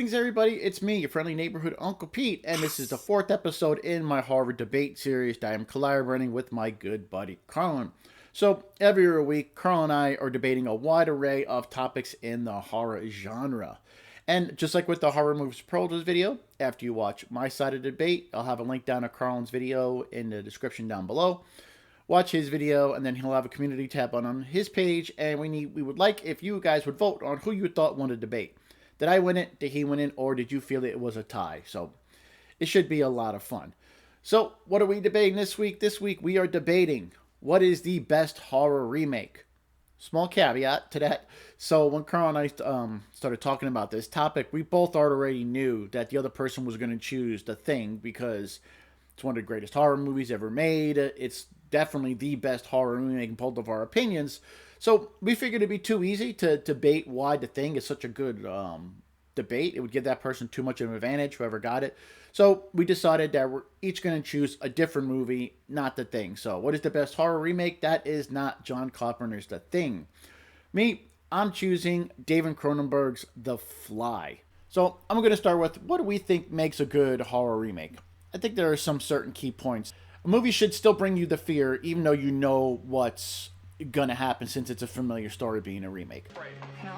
Greetings, everybody. It's me, your friendly neighborhood Uncle Pete, and this is the fourth episode in my horror debate series that I am collaborating with my good buddy Carlin. So, every week, Carl and I are debating a wide array of topics in the horror genre. And just like with the Horror Movies Pros video, after you watch my side of the debate, I'll have a link down to Carlin's video in the description down below. Watch his video, and then he'll have a community tab on his page, and we would like if you guys would vote on who you thought won the debate. Did I win it? Did he win it? Or did you feel it was a tie? So it should be a lot of fun. So what are we debating this week? This week we are debating what is the best horror remake. Small caveat to that. So when Carl and I started talking about this topic, we both already knew that the other person was going to choose The Thing because it's one of the greatest horror movies ever made. It's definitely the best horror remake in both of our opinions. So we figured it'd be too easy to debate why The Thing is such a good debate. It would give that person too much of an advantage, whoever got it. So we decided that we're each going to choose a different movie, not The Thing. So what is the best horror remake? That is not John Carpenter's The Thing. Me, I'm choosing David Cronenberg's The Fly. So I'm going to start with what do we think makes a good horror remake? I think there are some certain key points. A movie should still bring you the fear, even though you know what's gonna happen since it's a familiar story being a remake. No,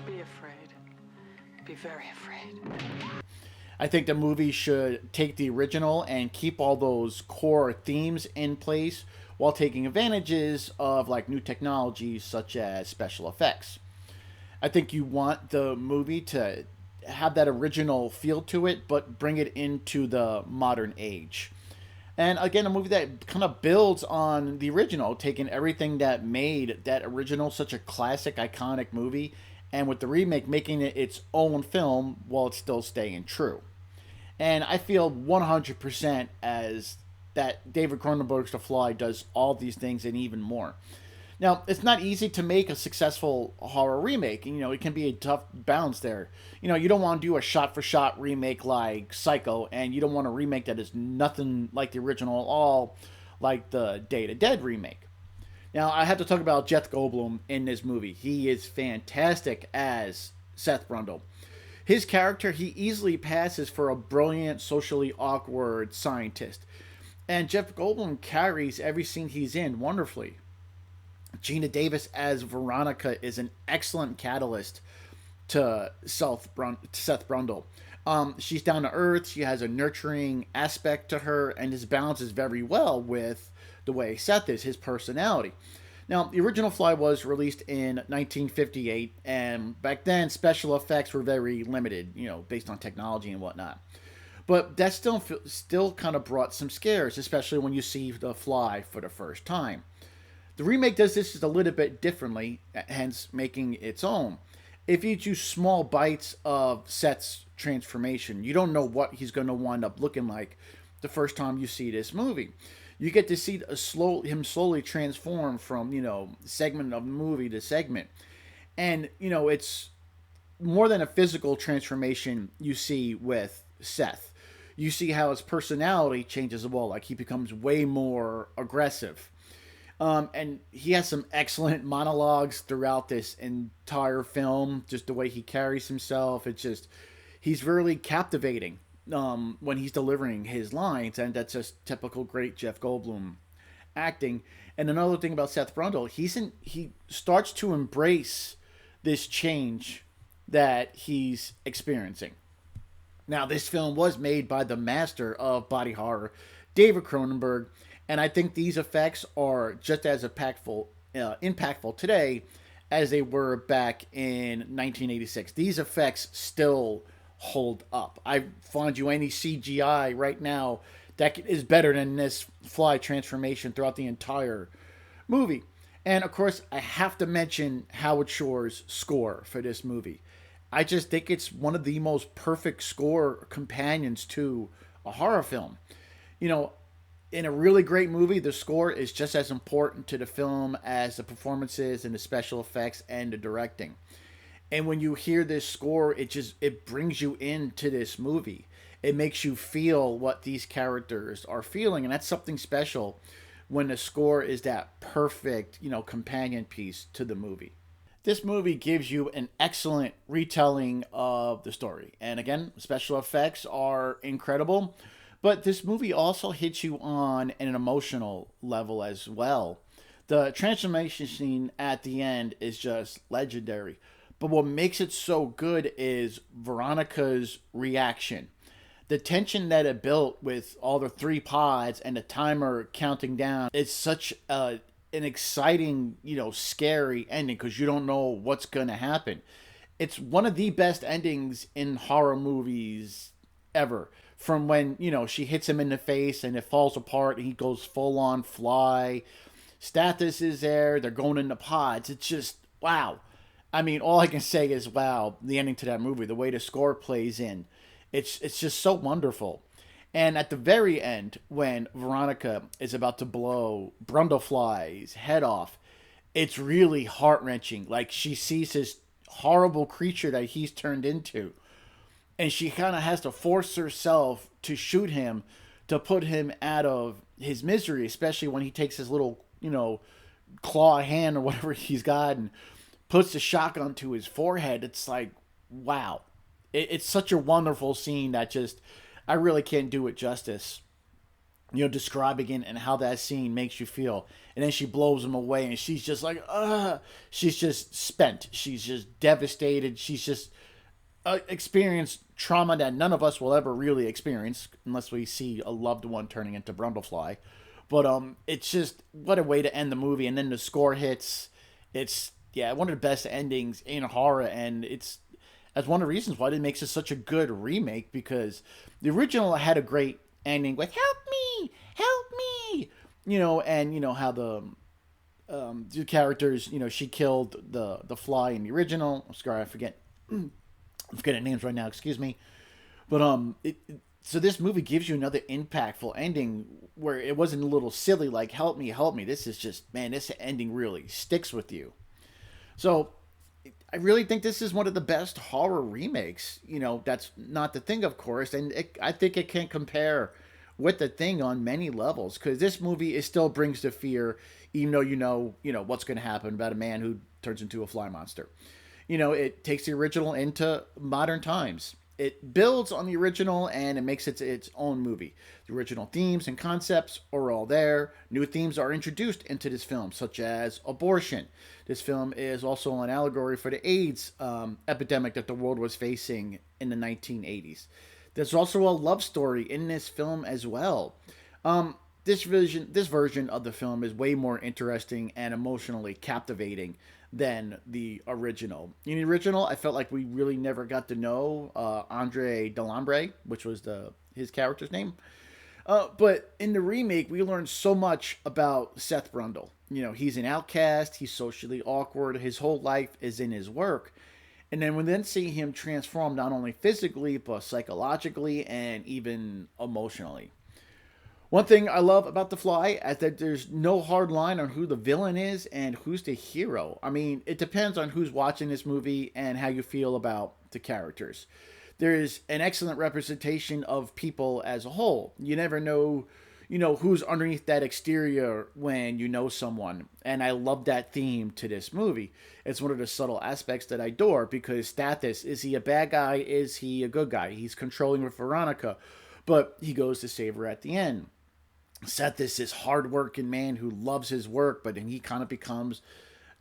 be afraid. Be very afraid. I think the movie should take the original and keep all those core themes in place while taking advantages of like new technologies such as special effects. I think you want the movie to have that original feel to it, but bring it into the modern age. And again, a movie that kind of builds on the original, taking everything that made that original such a classic, iconic movie, and with the remake, making it its own film while it's still staying true. And I feel 100% as that David Cronenberg's The Fly does all these things and even more. Now, it's not easy to make a successful horror remake. You know, it can be a tough balance there. You know, you don't want to do a shot-for-shot remake like Psycho, and you don't want a remake that is nothing like the original at all, like the Day of the Dead remake. Now, I have to talk about Jeff Goldblum in this movie. He is fantastic as Seth Brundle. His character, he easily passes for a brilliant, socially awkward scientist. And Jeff Goldblum carries every scene he's in wonderfully. Gina Davis as Veronica is an excellent catalyst to Seth Brundle. She's down to earth. She has a nurturing aspect to her, and this balances very well with the way Seth is, his personality. Now, the original Fly was released in 1958, and back then special effects were very limited, you know, based on technology and whatnot. But that still kind of brought some scares, especially when you see the Fly for the first time. The remake does this just a little bit differently, hence making its own. If you choose small bites of Seth's transformation, you don't know what he's going to wind up looking like the first time you see this movie. You get to see him slowly transform from, you know, segment of the movie to segment. And, you know, it's more than a physical transformation you see with Seth. You see how his personality changes as well. Like, he becomes way more aggressive. And he has some excellent monologues throughout this entire film. Just the way he carries himself. It's just, he's really captivating when he's delivering his lines. And that's just typical great Jeff Goldblum acting. And another thing about Seth Brundle, he starts to embrace this change that he's experiencing. Now, this film was made by the master of body horror, David Cronenberg. And I think these effects are just as impactful today as they were back in 1986. These effects still hold up. I find you any CGI right now that is better than this Fly transformation throughout the entire movie. And of course, I have to mention Howard Shore's score for this movie. I just think it's one of the most perfect score companions to a horror film. You know, in a really great movie, the score is just as important to the film as the performances and the special effects and the directing. And when you hear this score, it brings you into this movie. It makes you feel what these characters are feeling, and that's something special when the score is that perfect, you know, companion piece to the movie. This movie gives you an excellent retelling of the story. And again, special effects are incredible, but this movie also hits you on an emotional level as well. The transformation scene at the end is just legendary. But what makes it so good is Veronica's reaction. The tension that it built with all the three pods and the timer counting down, it's such an exciting, scary ending because you don't know what's going to happen. It's one of the best endings in horror movies ever. From when, she hits him in the face and it falls apart and he goes full on fly. Stathis is there, they're going in the pods. It's just, wow. I mean, all I can say is wow, the ending to that movie, the way the score plays in. It's just so wonderful. And at the very end, when Veronica is about to blow Brundlefly's head off, it's really heart wrenching. Like she sees this horrible creature that he's turned into, and she kind of has to force herself to shoot him to put him out of his misery, especially when he takes his little, claw hand or whatever he's got and puts the shotgun to his forehead. It's like, wow. It's such a wonderful scene that just, I really can't do it justice. Describing it and how that scene makes you feel. And then she blows him away and she's just like, ugh. She's just spent. She's just devastated. She's just experienced trauma that none of us will ever really experience unless we see a loved one turning into Brundlefly. But it's just, what a way to end the movie. And then the score hits. It's, yeah, one of the best endings in horror. And it's, that's one of the reasons why it makes it such a good remake, because the original had a great ending with help me, and how the characters, she killed the fly in the original. Sorry, I'm forgetting names right now. Excuse me, but so this movie gives you another impactful ending where it wasn't a little silly like help me. This is just, man, this ending really sticks with you. So I really think this is one of the best horror remakes. That's not The Thing, of course, and I think it can compare with The Thing on many levels, because this movie is still brings the fear, even though what's going to happen about a man who turns into a fly monster. It takes the original into modern times. It builds on the original and it makes it its own movie. The original themes and concepts are all there. New themes are introduced into this film, such as abortion. This film is also an allegory for the AIDS epidemic that the world was facing in the 1980s. There's also a love story in this film as well. This version of the film is way more interesting and emotionally captivating than the original. In the original, I felt like we really never got to know Andre Delambre, which was his character's name. But in the remake, we learned so much about Seth Brundle. He's an outcast. He's socially awkward. His whole life is in his work. And then we then see him transform not only physically, but psychologically and even emotionally. One thing I love about The Fly is that there's no hard line on who the villain is and who's the hero. I mean, it depends on who's watching this movie and how you feel about the characters. There is an excellent representation of people as a whole. You never know, who's underneath that exterior when you know someone. And I love that theme to this movie. It's one of the subtle aspects that I adore, because Stathis, is he a bad guy? Is he a good guy? He's controlling with Veronica, but he goes to save her at the end. Seth is this hardworking man who loves his work, but then he kind of becomes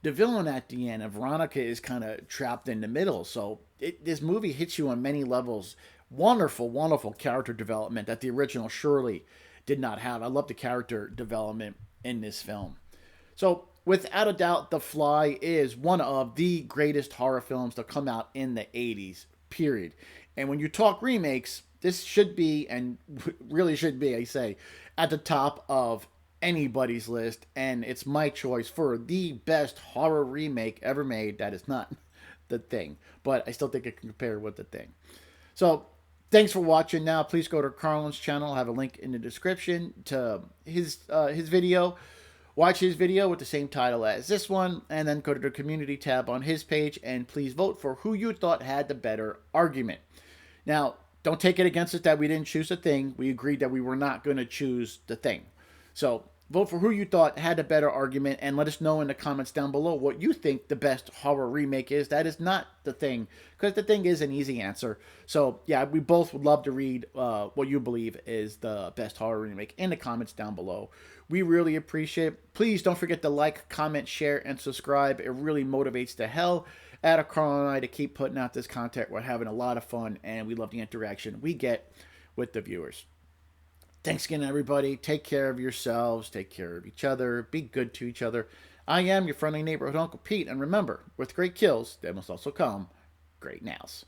the villain at the end, and Veronica is kind of trapped in the middle. So this movie hits you on many levels. Wonderful, wonderful character development that the original surely did not have. I love the character development in this film. So without a doubt, The Fly is one of the greatest horror films to come out in the 80s, period. And when you talk remakes, this should be, and really should be, I say, at the top of anybody's list. And it's my choice for the best horror remake ever made that is not The Thing. But I still think it can compare with The Thing. So thanks for watching. Now, please go to Carlin's channel. I'll have a link in the description to his video. Watch his video with the same title as this one, and then go to the community tab on his page, and please vote for who you thought had the better argument. Now, don't take it against us that we didn't choose The Thing. We agreed that we were not going to choose The Thing. So Vote for who you thought had a better argument, and let us know in the comments down below what you think the best horror remake is. That is not The Thing, because The Thing is an easy answer. So, yeah, we both would love to read what you believe is the best horror remake in the comments down below. We really appreciate it. Please don't forget to like, comment, share, and subscribe. It really motivates the hell out of Carl and I to keep putting out this content. We're having a lot of fun, and we love the interaction we get with the viewers. Thanks again, everybody. Take care of yourselves. Take care of each other. Be good to each other. I am your friendly neighborhood Uncle Pete. And remember, with great kills, there must also come great nails.